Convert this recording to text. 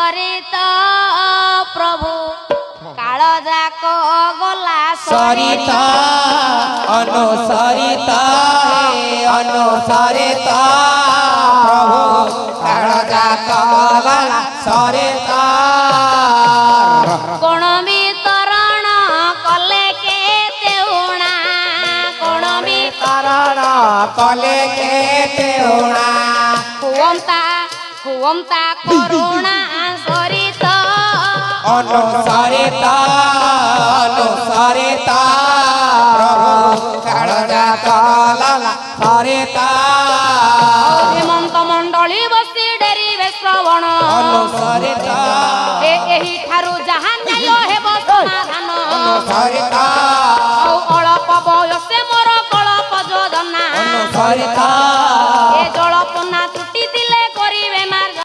सरिता प्रभु काल जाक गला सरिता अनुसरिता अनुसरिता प्रभु काल जाक गला सरिता कोण वितरण कले केते उणा कोण वितरण कले केते उणा हुवंता करुणा सरिता अनुसरिता अनुसरिता प्रभु काल जाक गला सरिता हेमंत मंडली बसी डेरिवे श्रवण अनुसरिता एही ठारू जहाँ न्याय हेब समाधान अनुसरिता अल्प बयसे मोर कल्प जोजना अनुसरिता ए जल